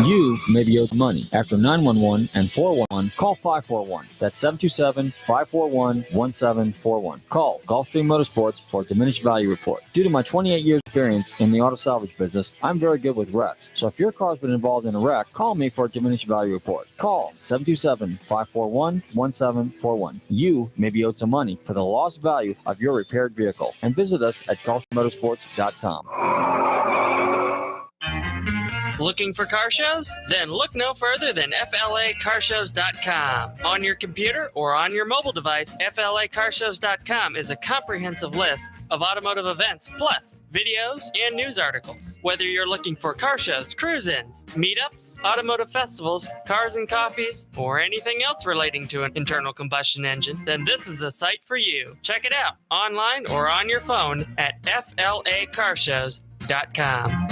You may be owed money. After 911 and 411, call 541. That's 727-541-1741. Call Gulfstream Motorsports for a diminished value report. Due to my 28 years experience in the auto salvage business, I'm very good with wrecks. So if your car's been involved in a wreck, call me for a diminished value report. Call 727-541-1741. You may be owed some money for the lost value of your repaired vehicle. And visit us at GulfstreamMotorsports.com. Looking for car shows? Then look no further than FLACarshows.com. On your computer or on your mobile device, FLACarshows.com is a comprehensive list of automotive events, plus videos and news articles. Whether you're looking for car shows, cruise-ins, meetups, automotive festivals, cars and coffees, or anything else relating to an internal combustion engine, then this is a site for you. Check it out online or on your phone at FLACarshows.com.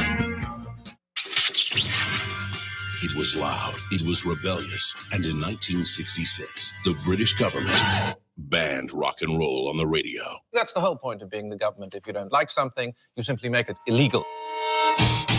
It was loud, it was rebellious, and in 1966, the British government banned rock and roll on the radio. That's the whole point of being the government. If you don't like something, you simply make it illegal.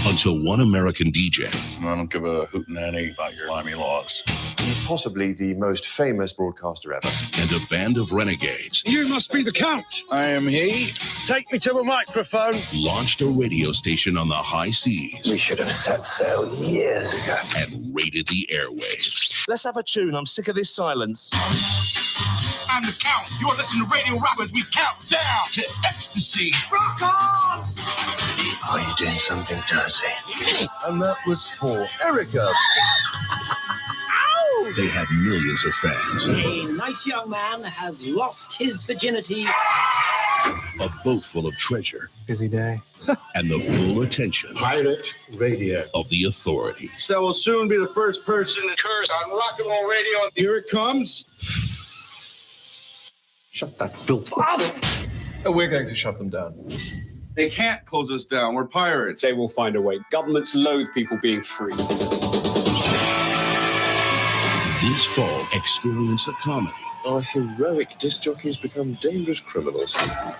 Until one American DJ... I don't give a hootenanny about your limey laws. He's possibly the most famous broadcaster ever. And a band of renegades... You must be the Count. I am he. Take me to the microphone. ...launched a radio station on the high seas. We should have set sail years ago. And raided the airwaves. Let's have a tune. I'm sick of this silence. I'm the Count. You're listening to Radio Rock as we count down to ecstasy. Rock on! Are you doing something dirty? And that was for Erica. They had millions of fans. A nice young man has lost his virginity. A boat full of treasure. Busy day. And the full attention. Pirate Radio. Of the authorities. That will soon be the first person to curse on rock and roll radio. Here it comes. Shut that filth up. We're going to shut them down. They can't close us down. We're pirates. They will find a way. Governments loathe people being free. This fall, experience the comedy. Our heroic disc jockeys become dangerous criminals.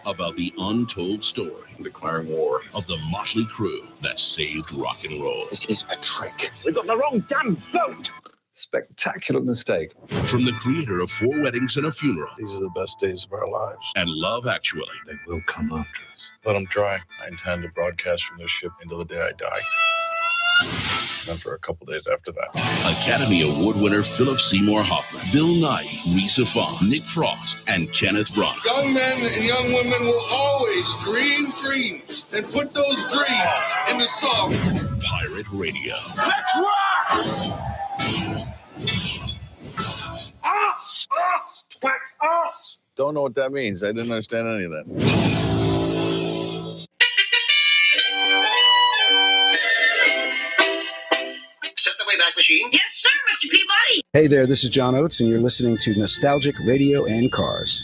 About the untold story. Declaring war. Of the motley crew that saved rock and roll. This is a trick. We've got the wrong damn boat. Spectacular mistake. From the creator of 4 Weddings and a Funeral. These are the best days of our lives. And Love Actually. They will come after us. Let them try. I intend to broadcast from this ship until the day I die. And for a couple days after that. Academy Award winner Philip Seymour Hoffman, Bill Nighy, Rhys Ifan, Nick Frost, and Kenneth Branagh. Young men and young women will always dream dreams and put those dreams into song. Pirate Radio. Let's rock! Us! Us! Twat us! Don't know what that means. I didn't understand any of that. Set the Wayback Machine. Yes, sir, Mr. Peabody. Hey there, this is John Oates, and you're listening to Nostalgic Radio and Cars.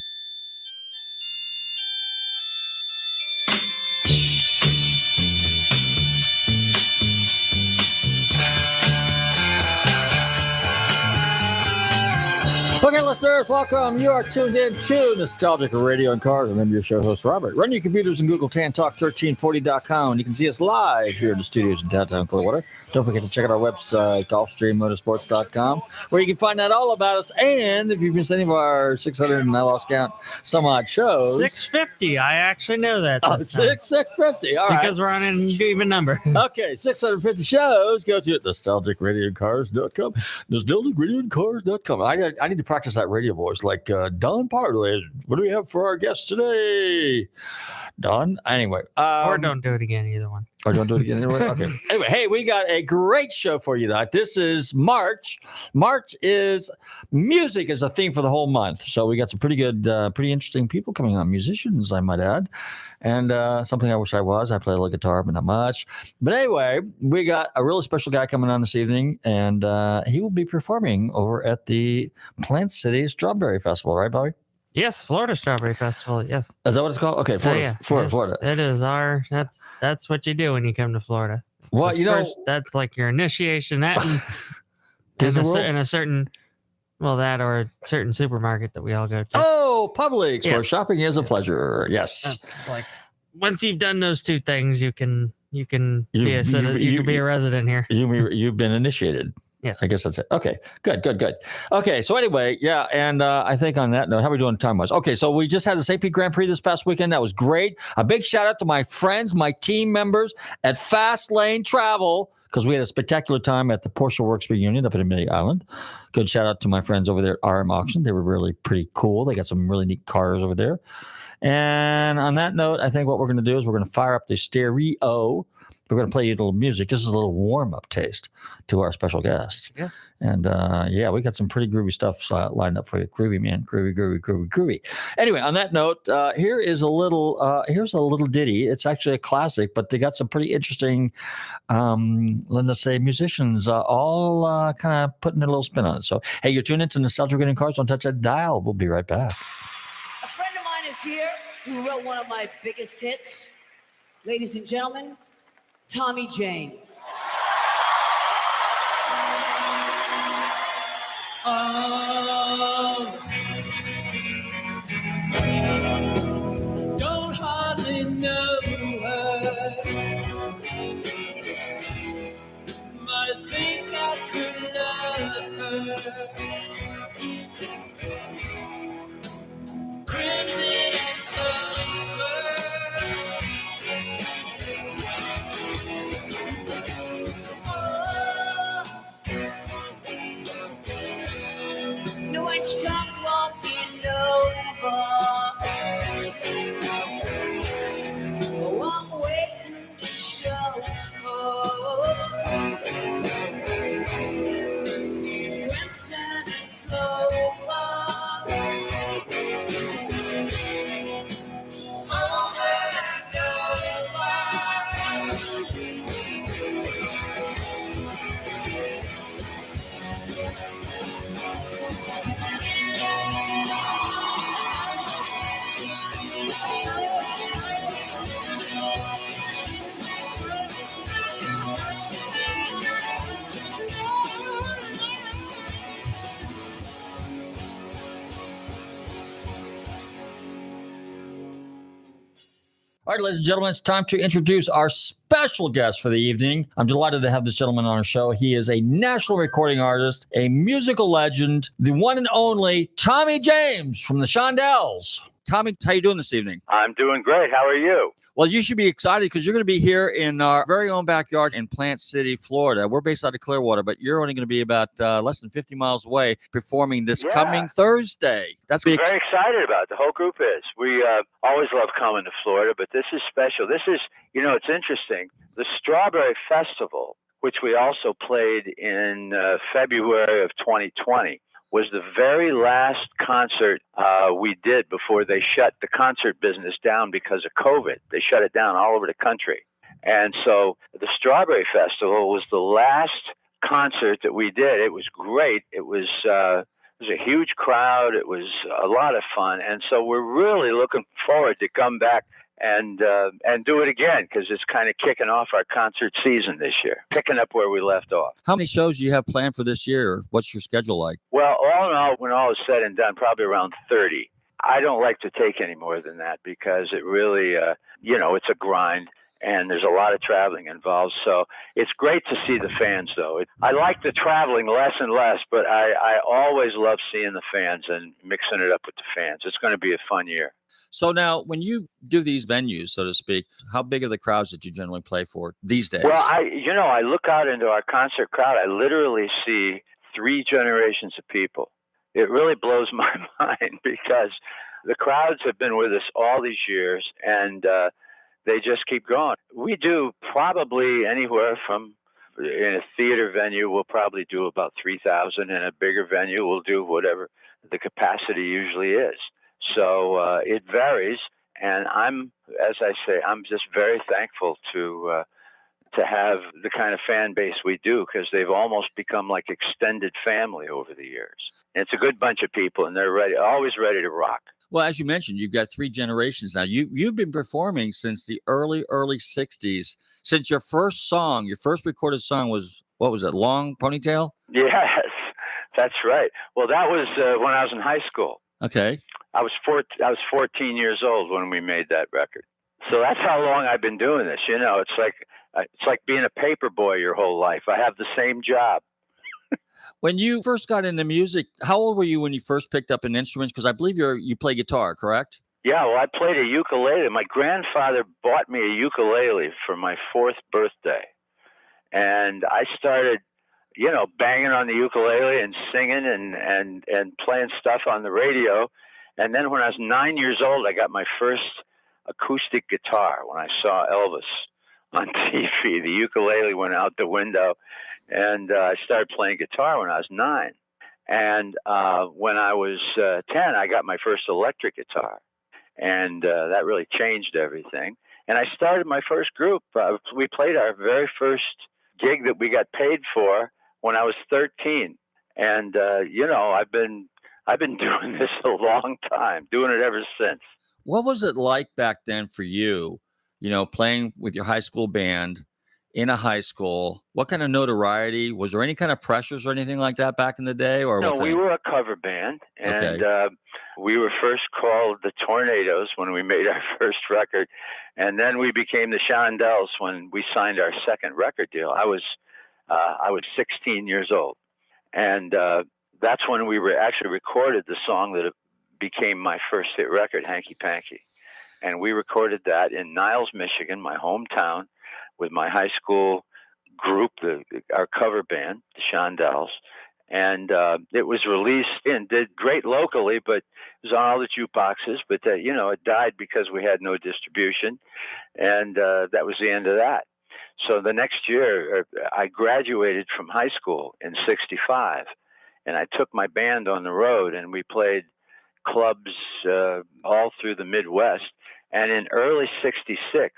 Okay, listeners, welcome. You are tuned in to Nostalgic Radio and Cars. And I'm your show host, Robert. Run your computers and Google TanTalk1340.com. You can see us live here in the studios in downtown Clearwater. Don't forget to check out our website, GulfstreamMotorsports.com, where you can find out all about us. And if you've missed any of our 600, and I lost count, some odd shows. 650. I actually know that. 650. All right. Because we're on an even number. Okay, 650 shows. Go to NostalgicRadioandCars.com. NostalgicRadioandCars.com. I need to practice that radio voice like Don Parley. What do we have for our guest today? Don? Anyway. Or don't do it again, either one. Or don't do it again. Okay. Anyway, hey, we got a great show for you tonight. This is March. March is music is a theme for the whole month. So we got some pretty good, pretty interesting people coming on. Musicians, I might add. And something I wish I was. I play a little guitar, but not much. But anyway, we got a really special guy coming on this evening. And he will be performing over at the Plant City Strawberry Festival. Right, Bobby? Yes, Florida Strawberry Festival. Yes. Is that what it's called? Okay, Florida. Florida. It is our. That's what you do when you come to Florida. Well, that's like your initiation. That in a certain, well, that or a certain supermarket that we all go to. Oh, Publix, yes. where shopping is a pleasure. Yes. That's like once you've done those two things, you can you can be a resident here. You've been initiated. Yes. I guess that's it. Okay, good. Okay, so anyway, yeah, and I think on that note, how are we doing time-wise? Okay, so we just had the St. Pete Grand Prix this past weekend. That was great. A big shout-out to my friends, my team members at Fast Lane Travel, because we had a spectacular time at the Porsche Works reunion up at Amelia Island. Good shout-out to my friends over there at RM Auction. They were really pretty cool. They got some really neat cars over there. And on that note, I think what we're going to do is we're going to fire up the stereo. We're going to play you a little music. This is a little warm-up taste to our special guest. Yes. And, we got some pretty groovy stuff lined up for you. Groovy, man. Groovy. Anyway, on that note, here's a little ditty. It's actually a classic, but they got some pretty interesting, let's say, musicians all kind of putting their little spin on it. So, hey, you're tuned into Nostalgia Getting Cars. Don't touch that dial. We'll be right back. A friend of mine is here who wrote one of my biggest hits. Ladies and gentlemen, Tommy James. Don't hardly know her, but I think I could love her. Crimson and clover. When she comes walking over, I'm waiting to show her. Crimson and clover. Over and over. All right, ladies and gentlemen, it's time to introduce our special guest for the evening. I'm delighted to have this gentleman on our show. He is a national recording artist, a musical legend, the one and only Tommy James from the Shondells. Tommy, how you doing this evening? I'm doing great. How are you? Well, you should be excited because you're going to be here in our very own backyard in Plant City, Florida. We're based out of Clearwater, but you're only going to be about less than 50 miles away performing this coming Thursday. That's very excited about it. The whole group is. We always love coming to Florida, but this is special. This is, it's interesting. The Strawberry Festival, which we also played in February of 2020, was the very last concert we did before they shut the concert business down because of COVID. They shut it down all over the country. And so the Strawberry Festival was the last concert that we did. It was great. It was a huge crowd. It was a lot of fun. And so we're really looking forward to come back and do it again, because it's kind of kicking off our concert season this year, picking up where we left off. How many shows do you have planned for this year? What's your schedule like? Well, all in all, when all is said and done, probably around 30. I don't like to take any more than that because it really, it's a grind. And there's a lot of traveling involved. So it's great to see the fans, though. I like the traveling less and less, but I always love seeing the fans and mixing it up with the fans. It's going to be a fun year. So now, when you do these venues, so to speak, how big are the crowds that you generally play for these days? Well, I look out into our concert crowd. I literally see 3 generations of people. It really blows my mind because the crowds have been with us all these years, and they just keep going. We do probably anywhere from, in a theater venue, we'll probably do about 3,000. In a bigger venue, we'll do whatever the capacity usually is. So it varies. And I'm just very thankful to have the kind of fan base we do, because they've almost become like extended family over the years. And it's a good bunch of people, and they're always ready to rock. Well, as you mentioned, you've got 3 generations now. You've been performing since the early 60s. Since your first recorded song was, what was it, Long Ponytail? Yes, that's right. Well, that was when I was in high school. Okay. I was 14 years old when we made that record. So that's how long I've been doing this. It's like It's like being a paper boy your whole life. I have the same job. When you first got into music, how old were you when you first picked up an instrument? Because I believe you play guitar, correct? Yeah, well, I played a ukulele. My grandfather bought me a ukulele for my 4th birthday. And I started, banging on the ukulele and singing and playing stuff on the radio. And then when I was 9 years old, I got my first acoustic guitar when I saw Elvis on TV. The ukulele went out the window, and I started playing guitar when I was 9. And when I was 10, I got my first electric guitar, and that really changed everything. And I started my first group. We played our very first gig that we got paid for when I was 13. And I've been doing this a long time, doing it ever since. What was it like back then for you, playing with your high school band in a high school? What kind of notoriety? Was there any kind of pressures or anything like that back in the day? Or no, we were a cover band, and we were first called the Tornadoes when we made our first record, and then we became the Shondells when we signed our second record deal. I was 16 years old, and that's when we actually recorded the song that became my first hit record, Hanky Panky. And we recorded that in Niles, Michigan, my hometown, with my high school group, our cover band, the Shondells. And it was released and did great locally, but it was on all the jukeboxes. But, it died because we had no distribution. And that was the end of that. So the next year, I graduated from high school in 65. And I took my band on the road, and we played clubs all through the Midwest. And in early 66,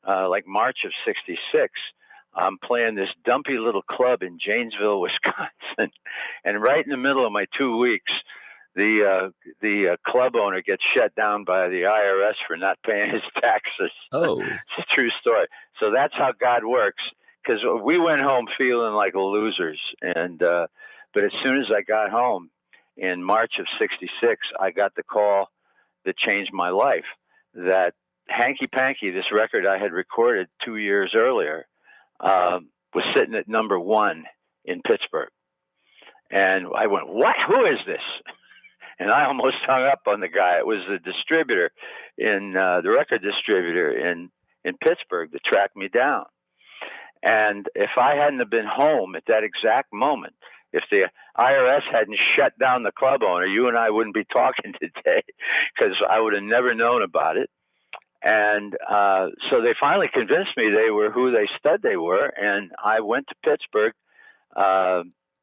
like March of 66, I'm playing this dumpy little club in Janesville, Wisconsin. And right in the middle of my 2 weeks, the club owner gets shut down by the IRS for not paying his taxes. Oh. It's a true story. So that's how God works, because we went home feeling like losers. And but as soon as I got home in March of 66, I got the call that changed my life, that Hanky Panky, this record I had recorded 2 years earlier, was sitting at number 1 in Pittsburgh. And I went, what? Who is this? And I almost hung up on the guy. It was the distributor the record distributor in Pittsburgh that tracked me down. And if I hadn't have been home at that exact moment, if the IRS hadn't shut down the club owner, you and I wouldn't be talking today, because I would have never known about it. And so they finally convinced me they were who they said they were. And I went to Pittsburgh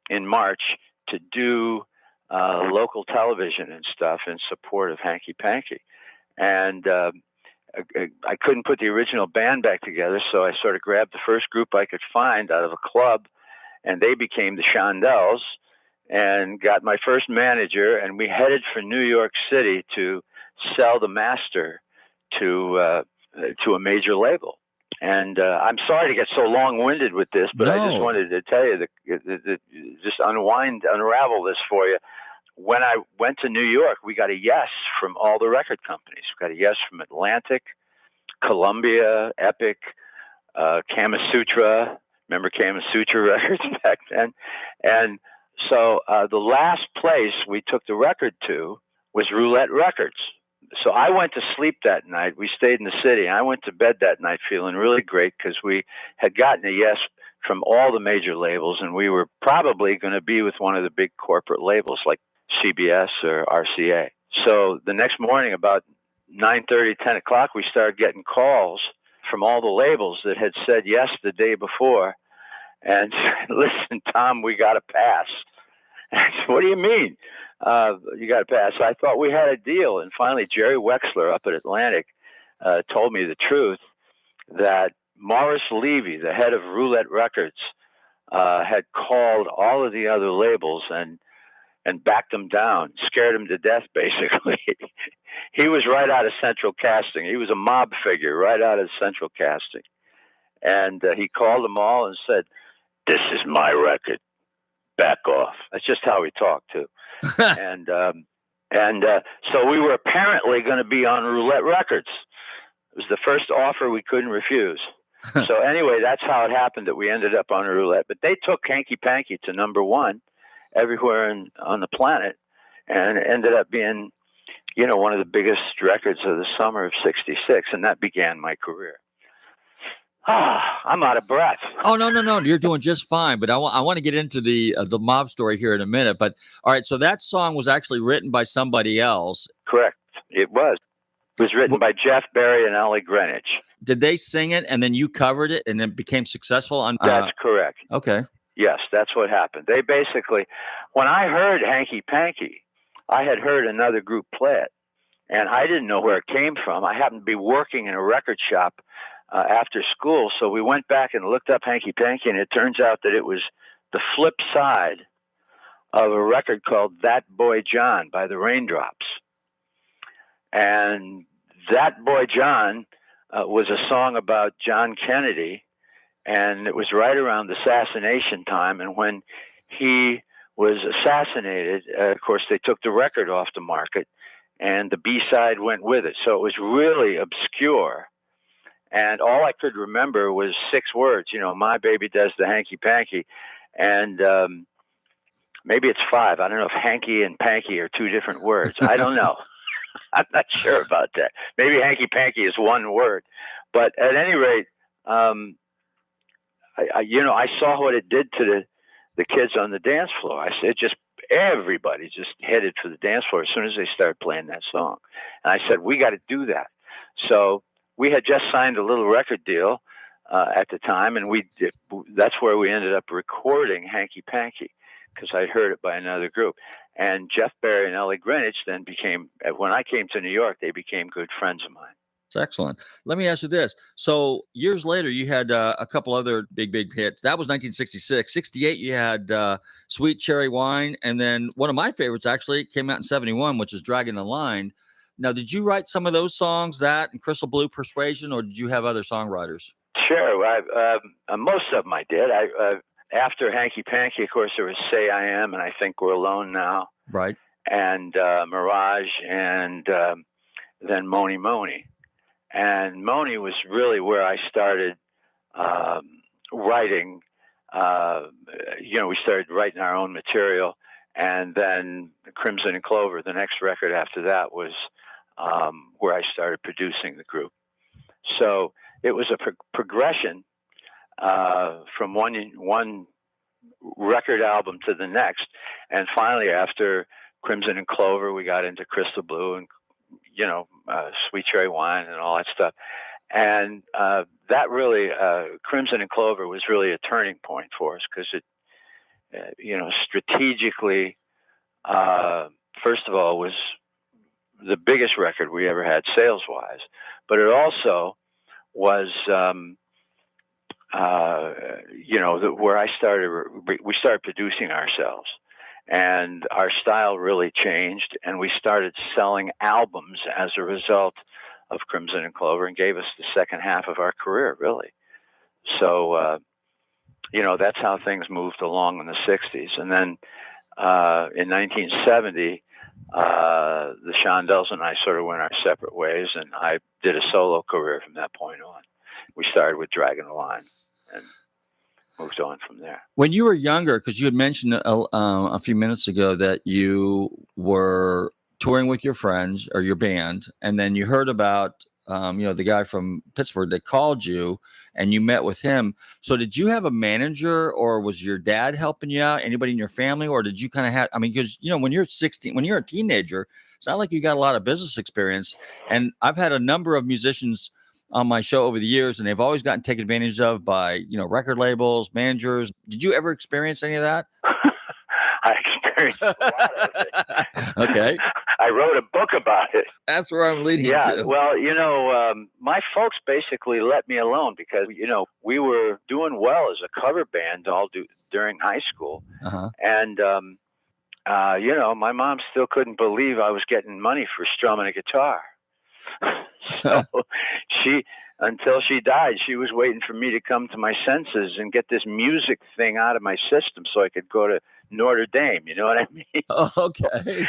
in March to do local television and stuff in support of Hanky Panky. And I couldn't put the original band back together, so I sort of grabbed the first group I could find out of a club, and they became the Shondells, and got my first manager, and we headed for New York City to sell the master to a major label. And I'm sorry to get so long-winded with this, but I just wanted to tell you that just unravel this for you. When I went to New York, we got a yes from all the record companies. We got a yes from Atlantic, Columbia, Epic, Kama Sutra. Remember Kama Sutra records back then? And so the last place we took the record to was Roulette Records. So I went to sleep that night. We stayed in the city. I went to bed that night feeling really great, because we had gotten a yes from all the major labels, and we were probably going to be with one of the big corporate labels like CBS or RCA. So the next morning, about 9:30, 10 o'clock, we started getting calls from all the labels that had said yes the day before, and said, listen, Tom, we got a pass. And I said, what do you mean? You got a pass? So I thought we had a deal. And finally, Jerry Wexler up at Atlantic told me the truth, that Morris Levy, the head of Roulette Records, had called all of the other labels and backed them down, scared them to death, basically. He was right out of Central Casting. He was a mob figure right out of Central Casting. And he called them all and said, this is my record. Back off. That's just how he talked, too. And so we were apparently going to be on Roulette Records. It was the first offer we couldn't refuse. So anyway, that's how it happened that we ended up on roulette. But they took Hanky Panky to #1 everywhere on the planet, and it ended up being, one of the biggest records of the summer of '66, and that began my career. I'm out of breath. Oh, no. You're doing just fine. But I want to get into the mob story here in a minute. But all right, so that song was actually written by somebody else. Correct. It was. It was written by Jeff Berry and Ellie Greenwich. Did they sing it and then you covered it and it became successful? That's correct. Okay. Yes, that's what happened. They basically, when I heard Hanky Panky, I had heard another group play it, and I didn't know where it came from. I happened to be working in a record shop after school, so we went back and looked up Hanky Panky, and it turns out that it was the flip side of a record called That Boy John by the Raindrops. And That Boy John was a song about John Kennedy, and it was right around the assassination time. And when he was assassinated, of course, they took the record off the market, and the B-side went with it. So it was really obscure. And all I could remember was 6 words, my baby does the hanky panky. And maybe it's 5. I don't know if hanky and panky are 2 different words. I don't know. I'm not sure about that. Maybe hanky panky is 1 word. But at any rate, I saw what it did to the kids on the dance floor. I said, everybody just headed for the dance floor as soon as they started playing that song. And I said, we got to do that. So we had just signed a little record deal at the time, and that's where we ended up recording Hanky Panky, because I heard it by another group. And Jeff Berry and Ellie Greenwich then when I came to New York, they became good friends of mine. That's excellent. Let me ask you this. So years later, you had a couple other big hits. That was 1966. 68, you had Sweet Cherry Wine. And then one of my favorites actually came out in 71, which is Dragging the Line. Now, did you write some of those songs, that and Crystal Blue Persuasion, or did you have other songwriters? Sure. Most of them I did. After Hanky Panky, of course, there was Say I Am, and I Think We're Alone Now. Right. And Mirage, and then Moni Moni. And Moni was really where I started writing. We started writing our own material. And then Crimson and Clover, the next record after that, was where I started producing the group. So it was a progression from one record album to the next. And finally, after Crimson and Clover, we got into Crystal Blue and, Sweet Cherry Wine and all that stuff. And that really, Crimson and Clover was really a turning point for us, because it, strategically, first of all, was the biggest record we ever had sales-wise. But it also was, where we started producing ourselves. And our style really changed, and we started selling albums as a result of Crimson and Clover, and gave us the second half of our career, really. So, that's how things moved along in the 60s. And then in 1970, the Shondells and I sort of went our separate ways, and I did a solo career from that point on. We started with Dragging the Line and moved on from there. When you were younger, because you had mentioned a few minutes ago that you were touring with your friends or your band, and then you heard about the guy from Pittsburgh that called you and you met with him. So did you have a manager, or was your dad helping you out? Anybody in your family? Or did you kind of have, because, when you're 16, when you're a teenager, it's not like you got a lot of business experience. And I've had a number of musicians on my show over the years, and they've always gotten taken advantage of by, record labels, managers. Did you ever experience any of that? I experienced a lot of it. Okay. I wrote a book about it. That's where I'm leading to. Well, my folks basically let me alone, because, we were doing well as a cover band during high school. Uh-huh. And, my mom still couldn't believe I was getting money for strumming a guitar. So until she died, she was waiting for me to come to my senses and get this music thing out of my system so I could go to Notre Dame. You know what I mean? Oh, okay.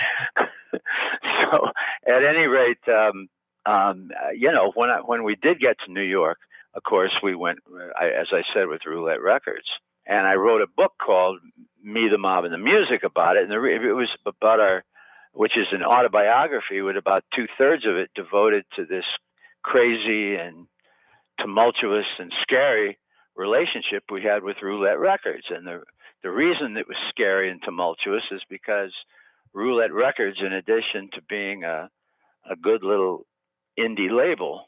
So at any rate, when we did get to New York, of course, we went, as I said, with Roulette Records. And I wrote a book called Me, the Mob, and the Music about it. And it was about which is an autobiography with about 2/3 of it devoted to this crazy and tumultuous and scary relationship we had with Roulette Records. And the reason it was scary and tumultuous is because Roulette Records, in addition to being a good little indie label,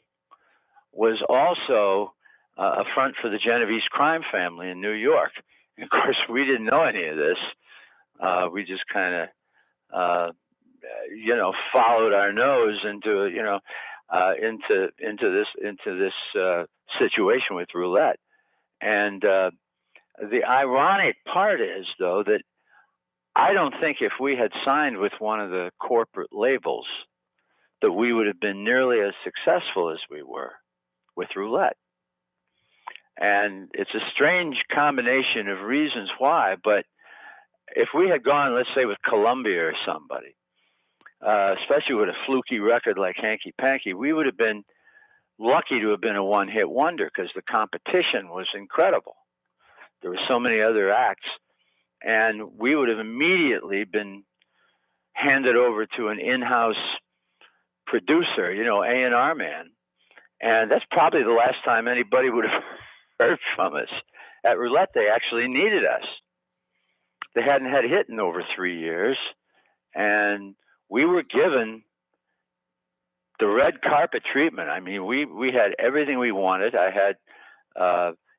was also a front for the Genovese crime family in New York. And of course, we didn't know any of this. We just kind of, followed our nose into this situation with Roulette. And the ironic part is, though, that I don't think if we had signed with one of the corporate labels that we would have been nearly as successful as we were with Roulette. And it's a strange combination of reasons why, but if we had gone, let's say, with Columbia or somebody, especially with a fluky record like Hanky Panky, we would have been lucky to have been a one-hit wonder because the competition was incredible. There were so many other acts, and we would have immediately been handed over to an in-house producer, A&R man. And that's probably the last time anybody would have heard from us. At Roulette, they actually needed us. They hadn't had a hit in over 3 years, and we were given the red carpet treatment. I mean, we had everything we wanted. I had,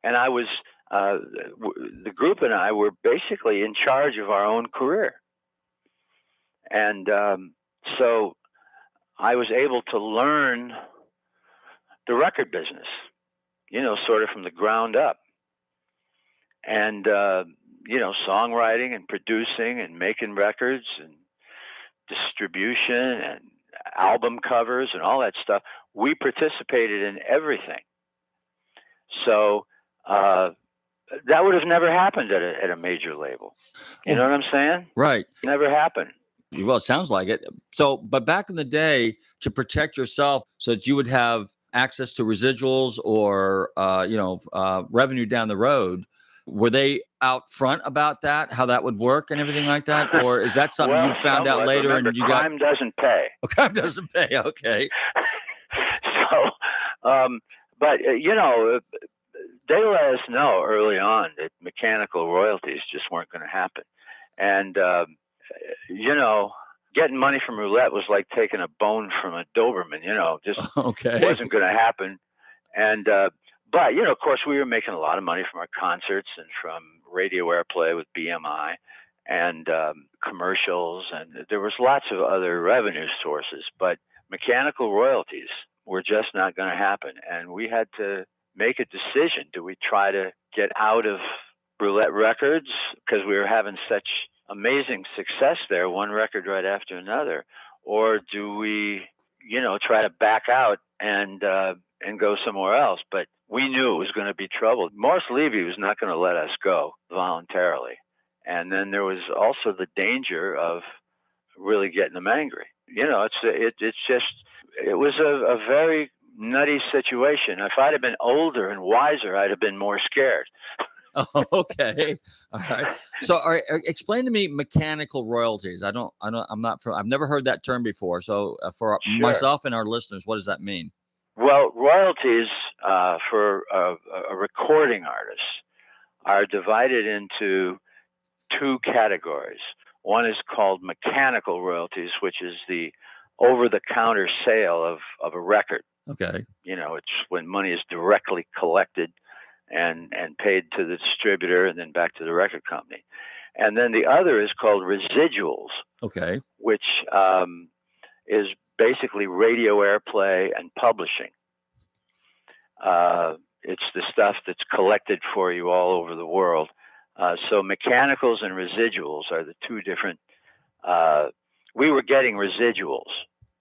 and I was, the group and I were basically in charge of our own career. And so I was able to learn the record business, sort of from the ground up. And, songwriting and producing and making records and distribution and album covers and all that stuff. We participated in everything. So that would have never happened at a major label. You know what I'm saying? Right. Never happened. Well, it sounds like it. So, but back in the day, to protect yourself so that you would have access to residuals or, revenue down the road, were they out front about that, how that would work and everything like that? Or is that something you found out later? Remember, and you crime doesn't pay. Crime doesn't pay. Okay. So, but, they let us know early on that mechanical royalties just weren't going to happen. And, getting money from Roulette was like taking a bone from a Doberman, just wasn't going to happen. And, but, of course, we were making a lot of money from our concerts and from radio airplay with BMI and commercials. And there was lots of other revenue sources, but mechanical royalties were just not going to happen. And we had to make a decision. Do we try to get out of Roulette Records because we were having such amazing success there, one record right after another, or do we, try to back out and go somewhere else? But we knew it was going to be trouble. Morris Levy was not going to let us go voluntarily, and then there was also the danger of really getting them angry. It was a very nutty situation. If I'd have been older and wiser, I'd have been more scared. Oh, okay. All right. So, explain to me mechanical royalties. I've never heard that term before. So, for myself and our listeners, what does that mean? Well, royalties for a recording artist are divided into two categories. One is called mechanical royalties, which is the over-the-counter sale of a record. Okay. It's when money is directly collected and paid to the distributor and then back to the record company. And then the other is called residuals. Okay. Which is basically radio airplay and publishing. It's the stuff that's collected for you all over the world. So mechanicals and residuals are the two different. We were getting residuals.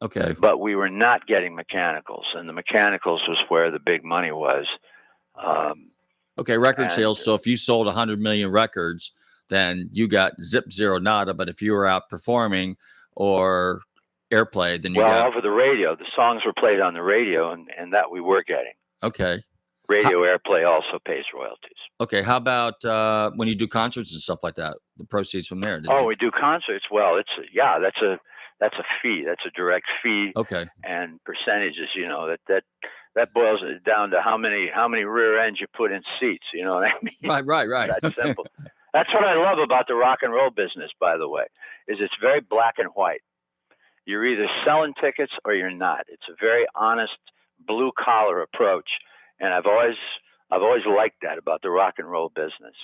Okay. But we were not getting mechanicals, and the mechanicals was where the big money was. Okay, record sales. So if you sold 100 million records, then you got zip zero nada. But if you were out performing or airplay, then you got over the radio. The songs were played on the radio, and that we were getting. Okay. Radio airplay also pays royalties. Okay, how about when you do concerts and stuff like that? The proceeds from there. We do concerts. Well, that's a fee. That's a direct fee. Okay. And percentages, that boils it down to how many rear ends you put in seats. You know what I mean? Right. That's simple. That's what I love about the rock and roll business, by the way, is it's very black and white. You're either selling tickets or you're not. It's a very honest, blue collar approach, and I've always liked that about the rock and roll business.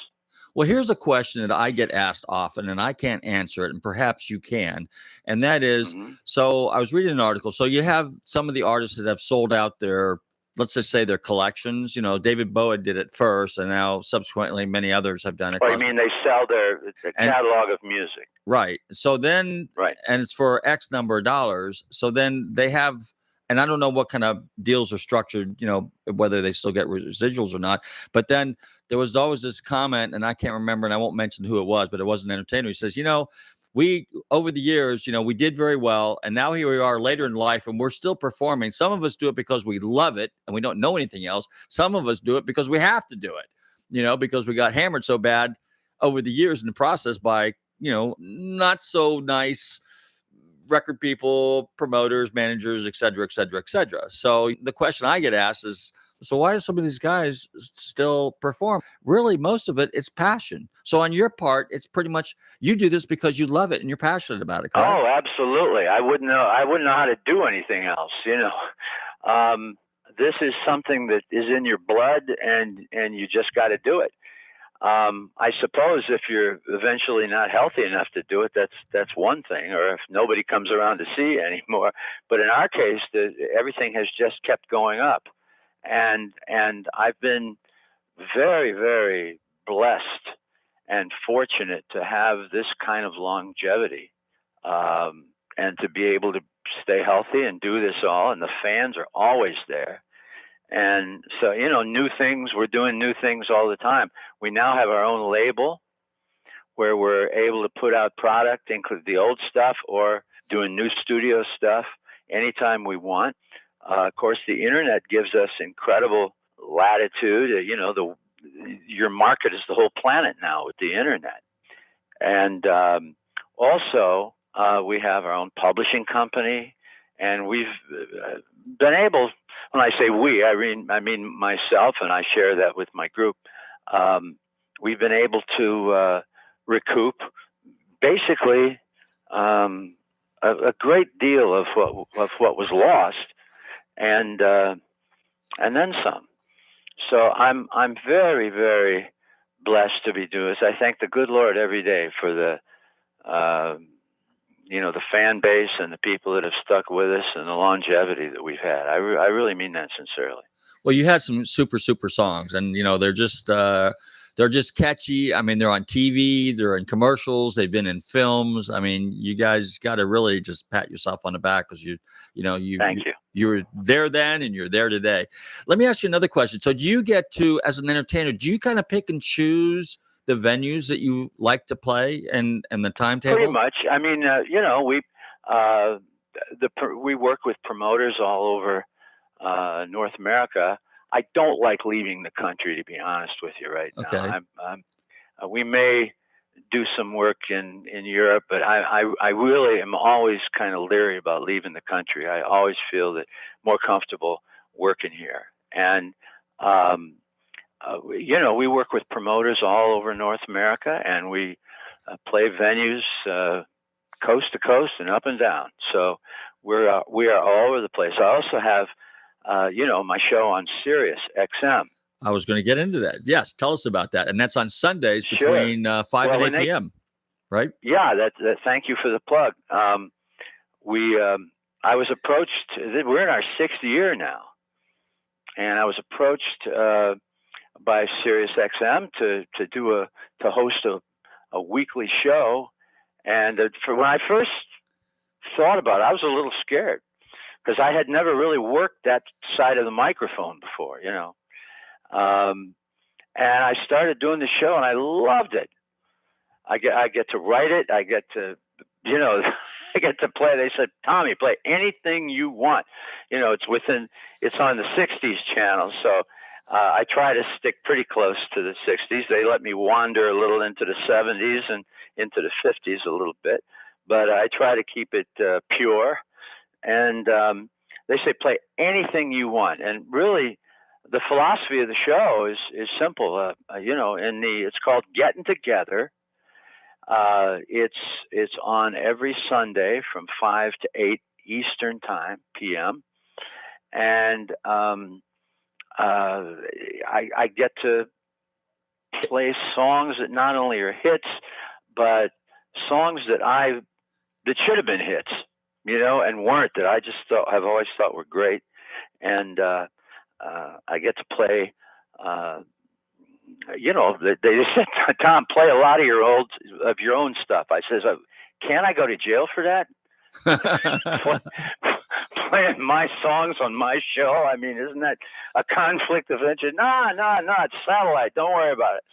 Well, here's a question that I get asked often, and I can't answer it, and perhaps you can. And that is, so I was reading an article. So you have some of the artists that have sold out their, let's just say, their collections. David Bowie did it first, and now subsequently many others have done it. Oh, you mean they sell their catalog of music? Right. So then, and it's for X number of dollars. So then they have, and I don't know what kind of deals are structured, whether they still get residuals or not. But then there was always this comment, and I can't remember, and I won't mention who it was, but it was an entertainer. He says, we, over the years, we did very well, and now here we are later in life, and we're still performing. Some of us do it because we love it, and we don't know anything else. Some of us do it because we have to do it, because we got hammered so bad over the years in the process by, not so nice record people, promoters, managers, et cetera, et cetera, et cetera. So the question I get asked is, so why do some of these guys still perform? Really, most of it is passion. So on your part, it's pretty much you do this because you love it and you're passionate about it. Correct? Oh, absolutely. I wouldn't know how to do anything else. This is something that is in your blood, and you just got to do it. I suppose if you're eventually not healthy enough to do it, that's one thing, or if nobody comes around to see you anymore. But in our case, everything has just kept going up. And I've been very, very blessed and fortunate to have this kind of longevity, and to be able to stay healthy and do this all. And the fans are always there. And so, new things, we're doing new things all the time. We now have our own label where we're able to put out product, include the old stuff, or doing new studio stuff anytime we want. Of course, the internet gives us incredible latitude. Your market is the whole planet now with the internet. And also, we have our own publishing company, and we've been able, when I say we, I mean myself, and I share that with my group. We've been able to recoup basically a great deal of what was lost, and then some. So I'm very, very blessed to be doing this. I thank the good Lord every day for the the fan base and the people that have stuck with us and the longevity that we've had. I really mean that sincerely. Well, you had some super songs, and they're just catchy. I mean, they're on TV, they're in commercials, they've been in films. I mean, you guys got to really just pat yourself on the back because Thank you. You were there then and you're there today. Let me ask you another question. So do you get to, as an entertainer, do you kind of pick and choose the venues that you like to play and the timetable? Pretty much. I mean, we work with promoters all over North America. I don't like leaving the country, to be honest with you, right now. We may do some work in Europe, but I really am always kind of leery about leaving the country. I always feel that more comfortable working here. And we work with promoters all over North America, and we play venues coast to coast and up and down. So we are all over the place. I also have, my show on Sirius XM. I was going to get into that. Yes, tell us about that. And that's on Sundays between 5 and 8 p.m., right? Yeah, thank you for the plug. I was approached, we're in our 6th year now, and I was approached by Sirius XM to host a weekly show. And when I first thought about it, I was a little scared because I had never really worked that side of the microphone before, and I started doing the show, and I loved it. I get to write it. I get to, I get to play. They said, Tommy, play anything you want. It's on the 60s channel. So I try to stick pretty close to the 60s. They let me wander a little into the 70s and into the 50s a little bit, but I try to keep it pure. And they say play anything you want. And really, the philosophy of the show is simple. It's called Getting Together. It's on every Sunday from 5 to 8 Eastern Time, p.m. And I get to play songs that not only are hits, but songs that should have been hits, and weren't, that I just have always thought were great. And I get to play. They said, Tom, play a lot of your own stuff. I says, can I go to jail for that? Playing my songs on my show. I mean, isn't that a conflict of interest? No, it's satellite. Don't worry about it.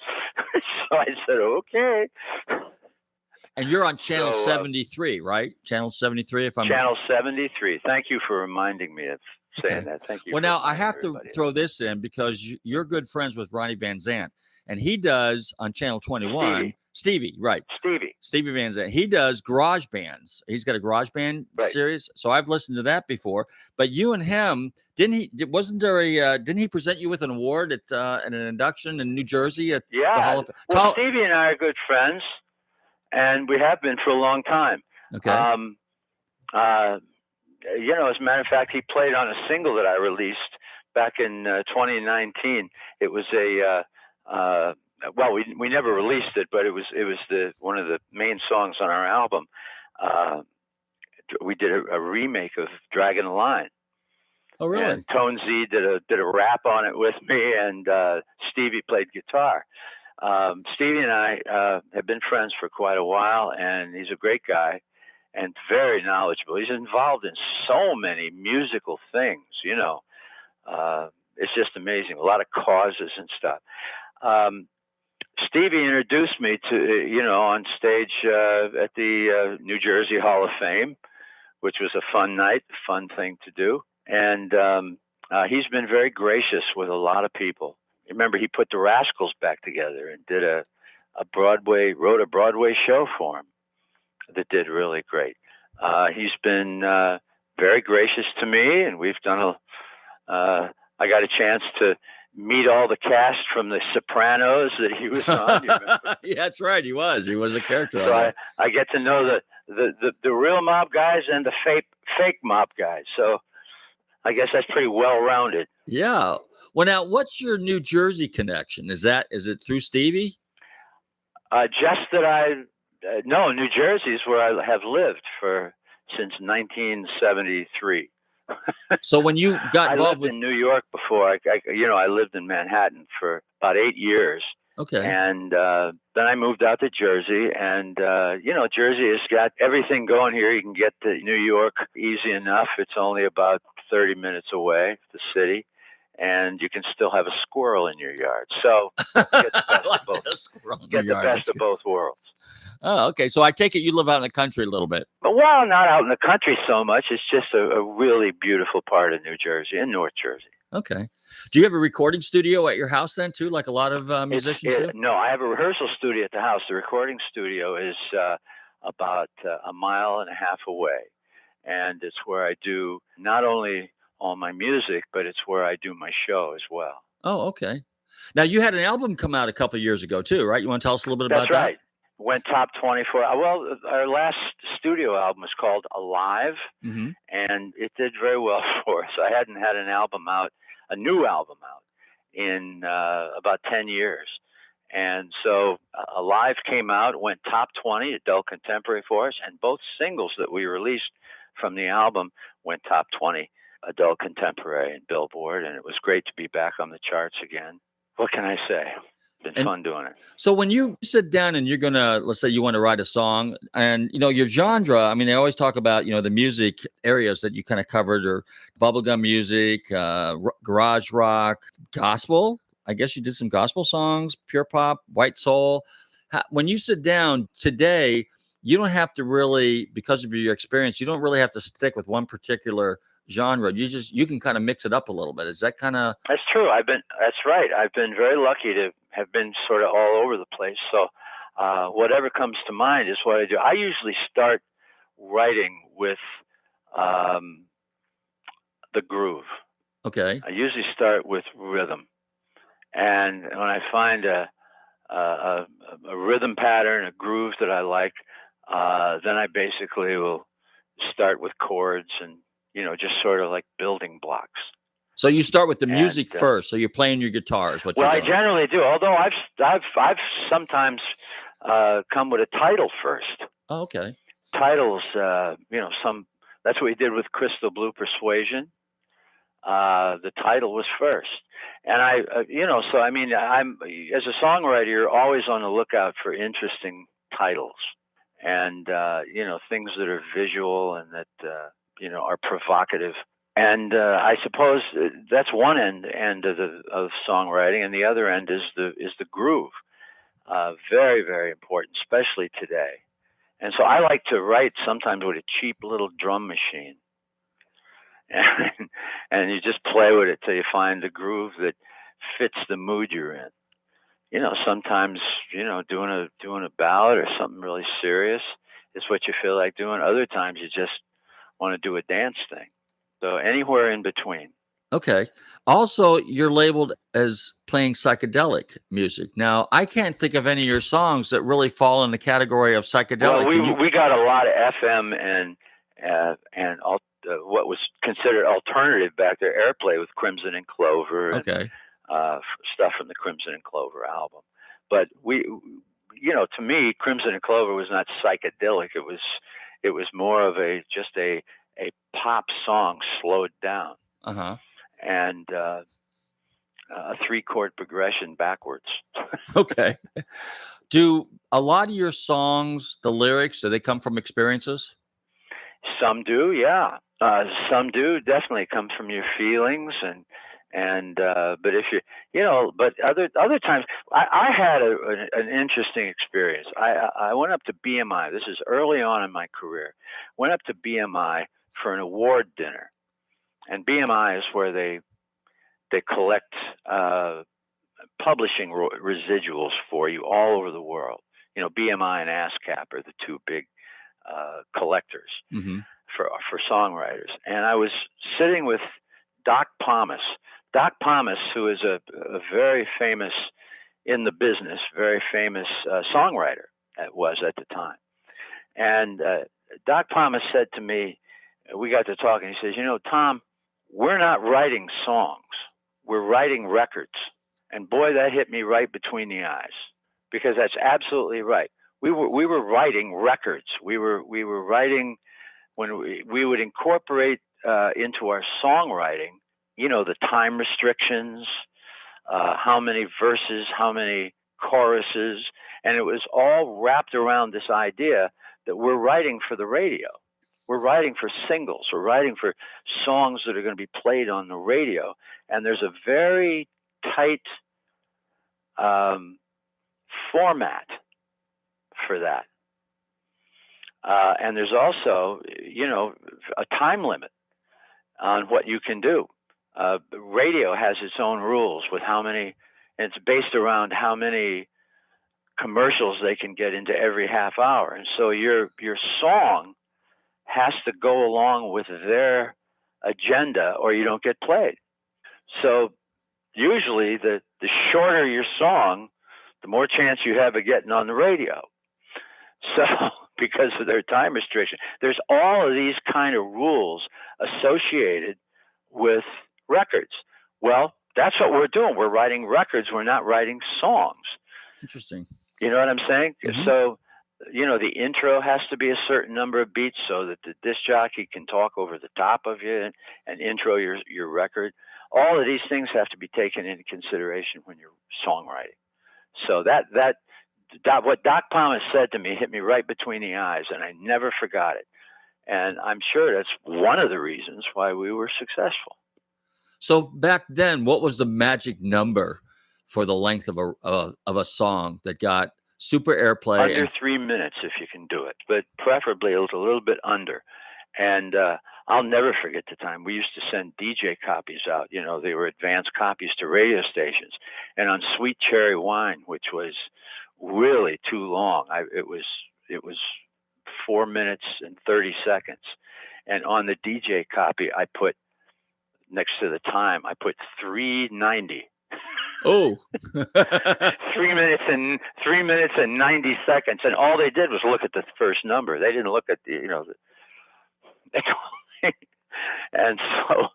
So I said, okay. And you're on channel 73, right? Channel 73, if I'm Channel 73. Thank you for reminding me of saying that. Thank you. Well, now I have to throw this in because you're good friends with Ronnie Van Zant, and he does on channel 21. Stevie, right? Stevie Van Zandt. He does garage bands. He's got a garage band series. So I've listened to that before. But you and him, didn't he present you with an award at an induction in New Jersey at the Hall of Fame? Well, Stevie and I are good friends, and we have been for a long time. Okay. As a matter of fact, he played on a single that I released back in 2019. It was we never released it, but it was one of the main songs on our album. We did a remake of Dragging the Line. Oh, really? And Tone Z did a rap on it with me, and Stevie played guitar. Stevie and I have been friends for quite a while, and he's a great guy and very knowledgeable. He's involved in so many musical things, it's just amazing. A lot of causes and stuff. Stevie introduced me to, on stage at the New Jersey Hall of Fame, which was a fun night, fun thing to do. And he's been very gracious with a lot of people. Remember, he put the Rascals back together and did wrote a Broadway show for him that did really great. He's been very gracious to me, and we've done I got a chance to meet all the cast from The Sopranos that he was on. You remember? Yeah, that's right. He was a character. So I get to know the real mob guys and the fake mob guys. So I guess that's pretty well-rounded. Yeah. Well, now, what's your New Jersey connection? Is it through Stevie? Just that no, New Jersey is where I have lived since 1973. So when you got involved in New York before, I lived in Manhattan for about 8 years. Okay. And then I moved out to Jersey, and Jersey has got everything going here. You can get to New York easy enough. It's only about 30 minutes away, the city, and you can still have a squirrel in your yard. So get the best of both worlds. Oh, okay. So I take it you live out in the country a little bit. Well, not out in the country so much. It's just a really beautiful part of New Jersey and North Jersey. Okay. Do you have a recording studio at your house then too, like a lot of musicians do? No, I have a rehearsal studio at the house. The recording studio is about a mile and a half away. And it's where I do not only all my music, but it's where I do my show as well. Oh, okay. Now, you had an album come out a couple of years ago too, right? You want to tell us a little bit about that? That's right. Went top 24. Well, our last studio album was called Alive, and it did very well for us. I hadn't had a new album out in about 10 years. And so Alive came out, went top 20 adult contemporary for us, and both singles that we released from the album went top 20 adult contemporary and Billboard, and it was great to be back on the charts again. What can I say? Been fun doing it. So when you sit down and you're gonna, let's say you want to write a song, and your genre, I mean, they always talk about the music areas that you kind of covered are bubblegum music, garage rock, gospel. I guess you did some gospel songs, pure pop, white soul. When you sit down today, you don't have to really, because of your experience, you don't really have to stick with one particular genre. You can kind of mix it up a little bit. Is that kind of? That's true. That's right. I've been very lucky to have been sort of all over the place. So whatever comes to mind is what I do. I usually start writing with the groove. Okay. I usually start with rhythm, and when I find a rhythm pattern, a groove that I like, then I basically will start with chords and just sort of like building blocks. So you start with the music first. So you're playing your guitars. Well, I generally do. Although I've sometimes come with a title first. Oh, okay. Titles, that's what we did with Crystal Blue Persuasion. The title was first, and I'm as a songwriter, you're always on the lookout for interesting titles, and things that are visual and that are provocative. And I suppose that's one end of songwriting, and the other end is the groove. Very, very important, especially today. And so I like to write sometimes with a cheap little drum machine. And you just play with it till you find the groove that fits the mood you're in. Sometimes doing a ballad or something really serious is what you feel like doing. Other times you just want to do a dance thing. So anywhere in between. Okay. Also, you're labeled as playing psychedelic music. Now, I can't think of any of your songs that really fall in the category of psychedelic. Well, we got a lot of FM and what was considered alternative back there, airplay with Crimson and Clover. Okay. And, stuff from the Crimson and Clover album. But to me, Crimson and Clover was not psychedelic. It was more of a pop song slowed down. Uh-huh. And a 3-chord progression backwards. Okay. Do a lot of your songs, the lyrics, do they come from experiences? Some do, yeah. Some do definitely come from your feelings, but if but other times, I had an interesting experience. I went up to BMI. This is early on in my career. Went up to BMI for an award dinner, and BMI is where they collect publishing residuals for you all over the world. BMI and ASCAP are the two big collectors for songwriters. And I was sitting with Doc Pomus. Doc Pomus, who is a very famous in the business, very famous songwriter was at the time. And Doc Pomus said to me, we got to talking, he says, Tom, we're not writing songs. We're writing records. And boy, that hit me right between the eyes, because that's absolutely right. We were writing records. We were writing when we would incorporate into our songwriting, the time restrictions, how many verses, how many choruses, and it was all wrapped around this idea that we're writing for the radio. We're writing for singles. We're writing for songs that are going to be played on the radio. And there's a very tight format for that. And there's also, a time limit on what you can do. Radio has its own rules with how many, and it's based around how many commercials they can get into every half hour. And so your song has to go along with their agenda or you don't get played. So usually the shorter your song, the more chance you have of getting on the radio. So because of their time restriction, there's all of these kind of rules associated with records. Well, that's what we're doing. We're writing records. We're not writing songs. Interesting. You know what I'm saying? Mm-hmm. So, the intro has to be a certain number of beats so that the disc jockey can talk over the top of you and intro your record. All of these things have to be taken into consideration when you're songwriting. So that what Doc Pomus said to me hit me right between the eyes, and I never forgot it. And I'm sure that's one of the reasons why we were successful. So back then, what was the magic number for the length of a song that got super airplay? Under 3 minutes, if you can do it, but preferably a little bit under. And I'll never forget the time we used to send DJ copies out. You know, they were advanced copies to radio stations, and on Sweet Cherry Wine, which was really too long. It was 4 minutes and 30 seconds, and on the DJ copy, I put next to the time, I put 3:90. Oh, 3 minutes and 90 seconds, and all they did was look at the first number. They didn't look at and so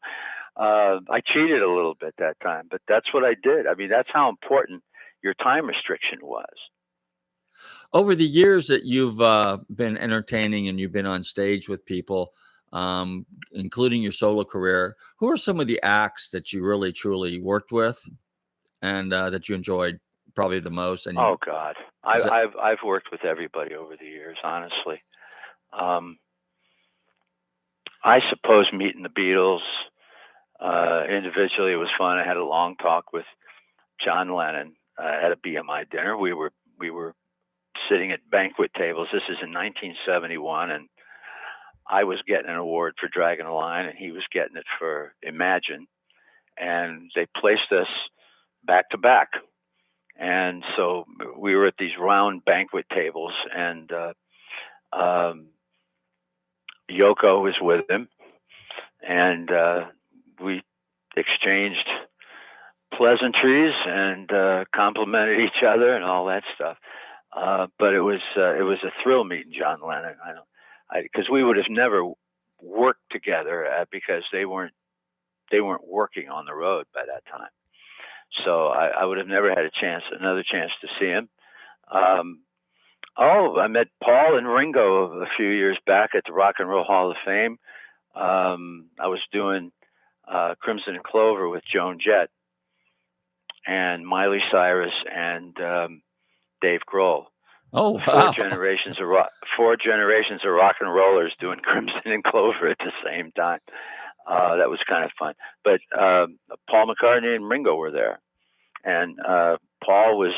I cheated a little bit that time, but that's what I did. I mean, that's how important your time restriction was. Over the years that you've been entertaining and you've been on stage with people, including your solo career, who are some of the acts that you really truly worked with and that you enjoyed probably the most? And oh God, I've worked with everybody over the years, honestly. I suppose meeting the Beatles individually, it was fun. I had a long talk with John Lennon at a BMI dinner. We were sitting at banquet tables. This is in 1971, and I was getting an award for Dragging a Line, and he was getting it for Imagine. And they placed us back to back. And so we were at these round banquet tables, and Yoko was with him, and we exchanged pleasantries and complimented each other and all that stuff. But it was a thrill meeting John Lennon. Because we would have never worked together because they weren't working on the road by that time. So I would have never had another chance to see him. I met Paul and Ringo a few years back at the Rock and Roll Hall of Fame. I was doing Crimson and Clover with Joan Jett and Miley Cyrus and Dave Grohl. Oh, wow. Four generations of rock and rollers doing Crimson and Clover at the same time. That was kind of fun. But Paul McCartney and Ringo were there, and Paul was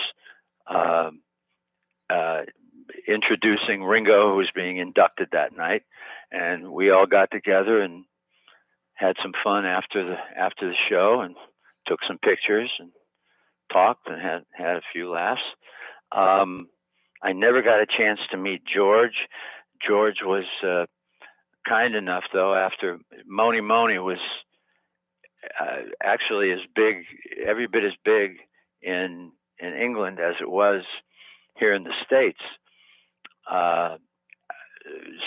introducing Ringo, who was being inducted that night, and we all got together and had some fun after the show and took some pictures and talked and had a few laughs. I never got a chance to meet George. George was kind enough, though, after Moni Moni was actually every bit as big in England as it was here in the States.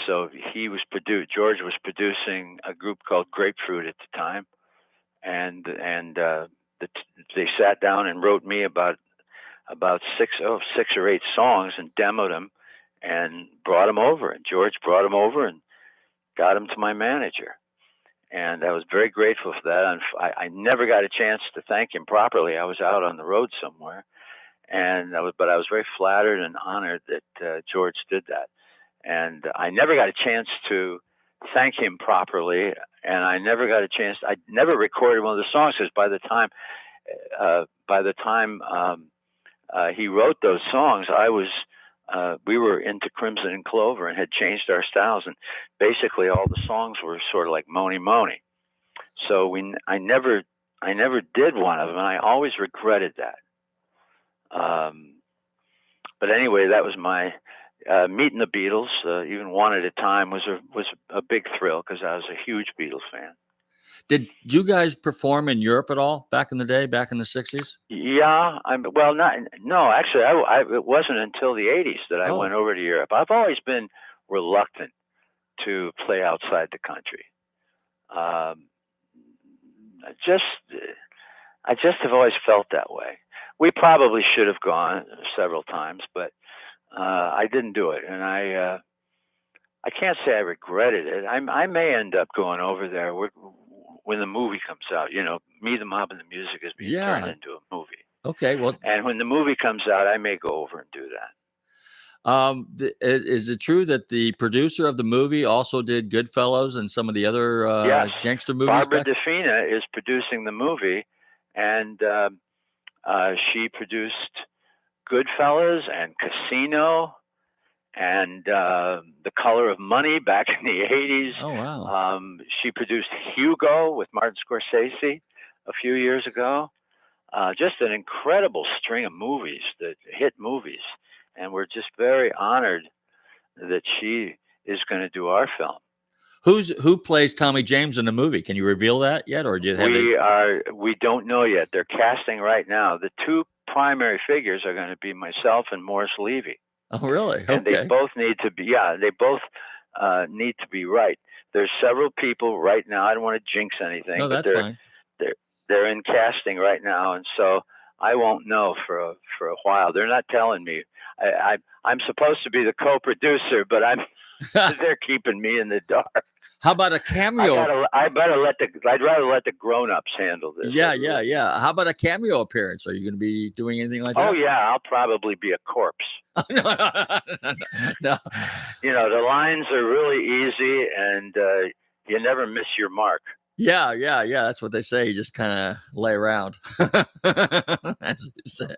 So George was producing a group called Grapefruit at the time, and they sat down and wrote me about 6 or 8 songs and demoed them and brought them over. And George brought them over and got them to my manager. And I was very grateful for that. And I never got a chance to thank him properly. I was out on the road somewhere, but I was very flattered and honored that George did that. And I never got a chance to thank him properly. And I never recorded one of the songs, because by the time he wrote those songs, we were into Crimson and Clover and had changed our styles, and basically all the songs were sort of like Moni Moni. So I never did one of them, and I always regretted that. But anyway, that was my meeting the Beatles. Even one at a time was a big thrill, because I was a huge Beatles fan. Did you guys perform in Europe at all back in the day, back in the 60s? Yeah, actually, it wasn't until the 80s that I went over to Europe. I've always been reluctant to play outside the country. I just have always felt that way. We probably should have gone several times, but I didn't do it, and I can't say I regretted it. I may end up going over there when the movie comes out. Me, the Mob, and the Music is being turned into a movie. Okay, well, and when the movie comes out, I may go over and do that. Is it true that the producer of the movie also did Goodfellas and some of the other gangster movies? Barbara DeFina is producing the movie, and she produced Goodfellas and Casino and The Color of Money back in the 80s. Oh, wow. She produced Hugo with Martin Scorsese a few years ago. Just an incredible string of movies, that hit movies. And we're just very honored that she is going to do our film. Who plays Tommy James in the movie? Can you reveal that yet, or do you have We don't know yet. They're casting right now. The two primary figures are going to be myself and Morris Levy. Oh, really? Okay. And they both need to be. Yeah, they both need to be right. There's several people right now. I don't want to jinx anything. No, that's fine. They're in casting right now, and so I won't know for a while. They're not telling me. I'm supposed to be the co-producer, but they're keeping me in the dark. How about a cameo? I'd rather let the grown-ups handle this. Yeah. How about a cameo appearance? Are you going to be doing anything like that? Oh yeah, I'll probably be a corpse. No. You know, the lines are really easy, and you never miss your mark. Yeah. That's what they say. You just kind of lay around, as you say.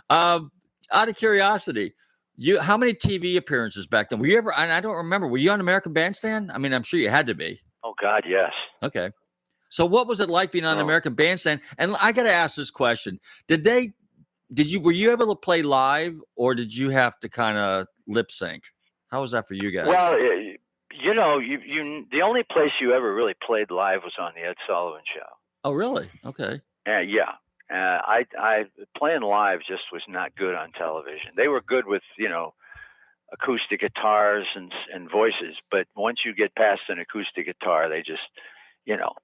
Out of curiosity, how many TV appearances back then? Were you ever? And I don't remember. Were you on American Bandstand? I mean, I'm sure you had to be. Oh God, yes. Okay. So what was it like being on American Bandstand? And I got to ask this question: were you able to play live, or did you have to kind of lip sync? How was that for you guys? Well, you know, the only place you ever really played live was on the Ed Sullivan Show. Oh, really? Okay. Yeah. I playing live just was not good on television. They were good with, you know, acoustic guitars and voices, but once you get past an acoustic guitar, they just, you know,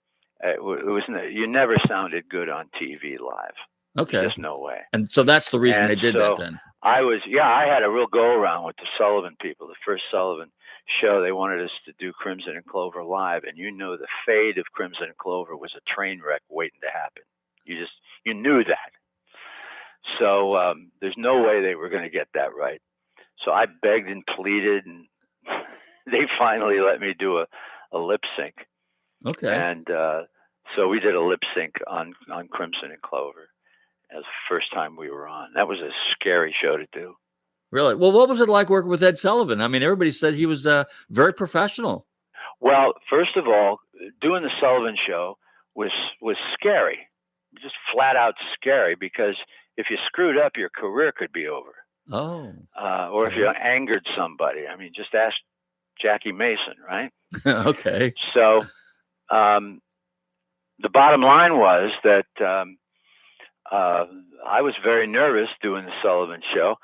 you never sounded good on TV live. Okay. There's just no way. And so that's the reason they did that then. I had a real go around with the Sullivan people. The first Sullivan show, they wanted us to do Crimson and Clover live, and you know the fate of Crimson and Clover was a train wreck waiting to happen. You knew that. So there's no way they were going to get that right. So I begged and pleaded, and they finally let me do a lip sync. Okay. And so we did a lip sync on Crimson and Clover as the first time we were on. That was a scary show to do. Really? Well, what was it like working with Ed Sullivan? I mean, everybody said he was very professional. Well, first of all, doing the Sullivan Show was scary. Just flat out scary, because if you screwed up, your career could be over. Oh. Or if you angered somebody. I mean, just ask Jackie Mason, right? Okay. So the bottom line was that I was very nervous doing the Sullivan Show.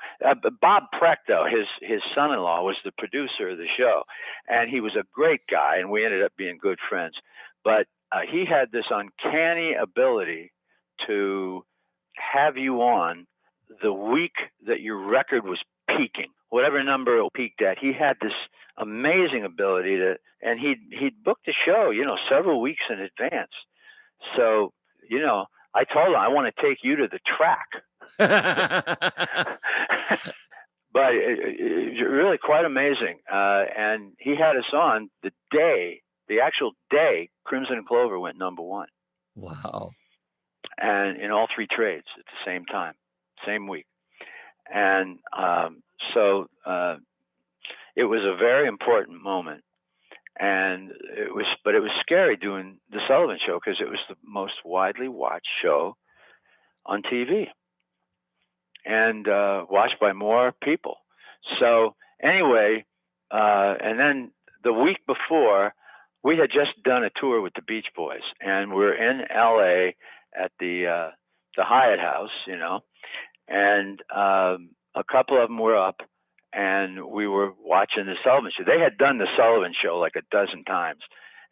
Bob Preck, though, his son-in-law, was the producer of the show, and he was a great guy, and we ended up being good friends. But he had this uncanny ability to have you on the week that your record was peaking, whatever number it peaked at. He had this amazing ability and he'd book the show, you know, several weeks in advance. So, you know, I told him, I want to take you to the track. But it's really quite amazing. And he had us on the actual day Crimson and Clover went #1. Wow. And in all three trades at the same time, same week. And so it was a very important moment. And it was scary doing the Sullivan Show, because it was the most widely watched show on TV, and watched by more people. So anyway, and then the week before, we had just done a tour with the Beach Boys, and we're in LA at the Hyatt House, you know, and a couple of them were up, and we were watching the Sullivan Show. They had done the Sullivan Show like a dozen times,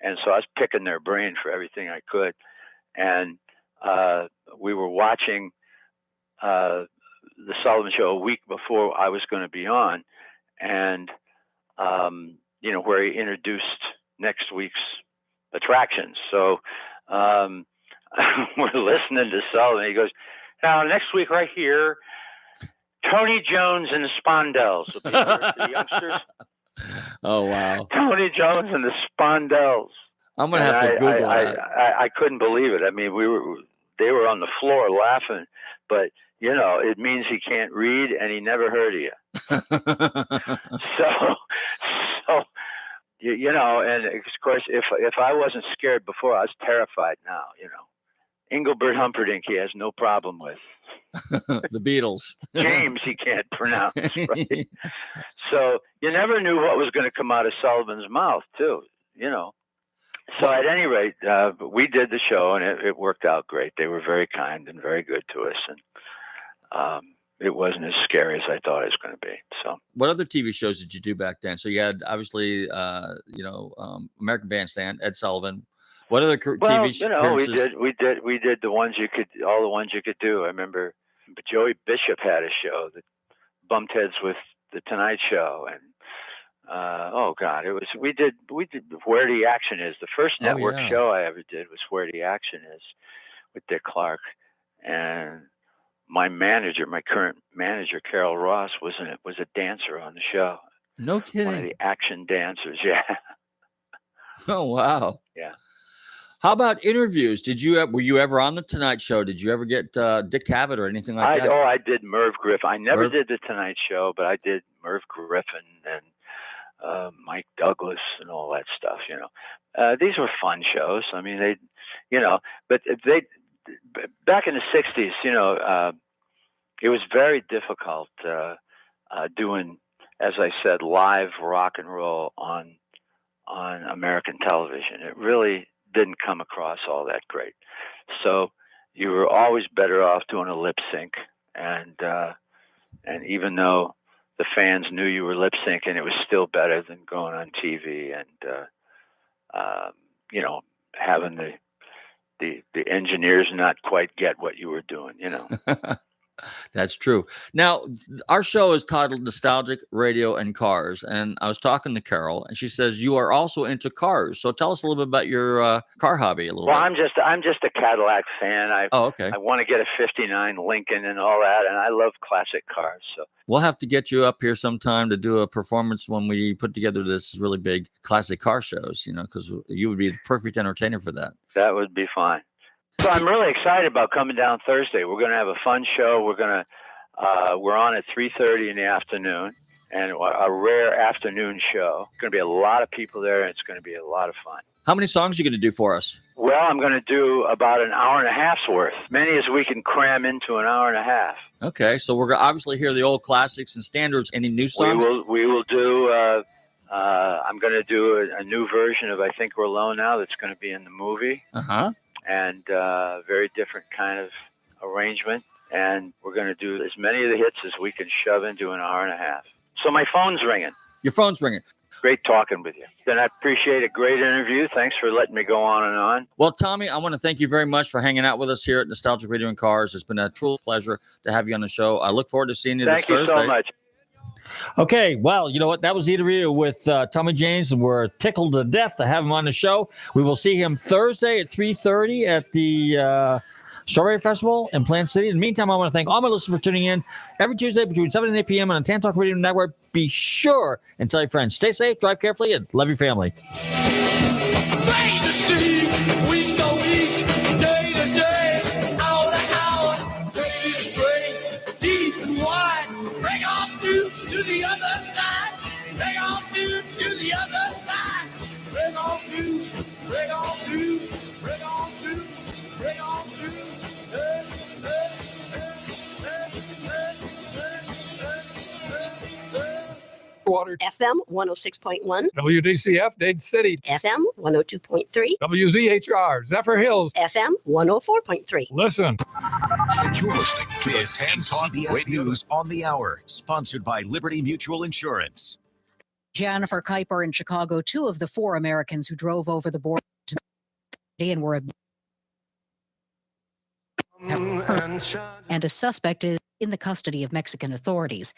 and so I was picking their brain for everything I could. And we were watching the Sullivan Show a week before I was going to be on, and you know, where he introduced next week's attractions. So we're listening to Sullivan. He goes, "Now next week right here, Tony Jones and the Spondels will be here for the youngsters." Oh, wow. Tony Jones and the Spondels. I'm going to have to Google that. I couldn't believe it. I mean, they were on the floor laughing, but you know, it means he can't read and he never heard of you. So you know, and of course, if I wasn't scared before, I was terrified now. You know, Engelbert Humperdinck he has no problem with. The Beatles. James he can't pronounce. Right? So you never knew what was going to come out of Sullivan's mouth, too. You know. So at any rate, we did the show, and it worked out great. They were very kind and very good to us, and it wasn't as scary as I thought it was going to be. So, what other TV shows did you do back then? So you had obviously, American Bandstand, Ed Sullivan. What other TV shows? We did the ones all the ones you could do. I remember Joey Bishop had a show that bumped heads with the Tonight Show, and we did Where the Action Is. The first network show I ever did was Where the Action Is with Dick Clark, and my current manager, Carol Ross, was a dancer on the show. No kidding. One of the action dancers, yeah. Oh wow. Yeah. How about interviews? Were you ever on the Tonight Show? Did you ever get Dick Cavett or anything like that? I did Merv Griffin. I never did the Tonight Show, but I did Merv Griffin and Mike Douglas and all that stuff. You know, these were fun shows. I mean, but back in the '60s, you know, it was very difficult doing, as I said, live rock and roll on American television. It really didn't come across all that great. So you were always better off doing a lip sync, and even though the fans knew you were lip syncing, it was still better than going on TV and you know, having the engineers not quite get what you were doing, you know. That's true. Now, our show is titled Nostalgic Radio and Cars, and I was talking to Carol, and she says you are also into cars. So tell us a little bit about your car hobby a little bit. Well, I'm just a Cadillac fan. Okay. I want to get a '59 Lincoln and all that, and I love classic cars. So we'll have to get you up here sometime to do a performance when we put together this really big classic car shows, you know, because you would be the perfect entertainer for that. That would be fine. So I'm really excited about coming down Thursday. We're going to have a fun show. We're on at 3:30 in the afternoon, and a rare afternoon show. Going to be a lot of people there, and it's going to be a lot of fun. How many songs are you going to do for us? Well, I'm going to do about an hour and a half's worth, many as we can cram into an hour and a half. Okay, so we're going to obviously hear the old classics and standards. Any new songs? We will do. I'm going to do a new version of I Think We're Alone Now. That's going to be in the movie. And very different kind of arrangement. And we're going to do as many of the hits as we can shove into an hour and a half. So my phone's ringing. Your phone's ringing. Great talking with you. And I appreciate a great interview. Thanks for letting me go on and on. Well, Tommy, I want to thank you very much for hanging out with us here at Nostalgic Radio and Cars. It's been a true pleasure to have you on the show. I look forward to seeing you this Thursday. Thank you so much. Okay, well, you know what? That was the interview with Tommy James, and we're tickled to death to have him on the show. We will see him Thursday at 3:30 at the Strawberry Festival in Plant City. In the meantime, I want to thank all my listeners for tuning in every Tuesday between 7 and 8 p.m. on the Tan Talk Radio Network. Be sure and tell your friends. Stay safe, drive carefully, and love your family. We go eat day to day, hour to hour, day straight, deep and wide. Bring on through to the other side. Bring on through to the other side. Bring on through, bring on through, bring on through, bring on through. Water. FM 106.1. WDCF, Dade City. FM 102.3. WZHR, Zephyrhills. FM 104.3. Listen. You're listening to the Tan Talk News on the Hour, sponsored by Liberty Mutual Insurance. Jennifer Kuiper in Chicago, 2 of the 4 Americans who drove over the border and were and a suspect is in the custody of Mexican authorities.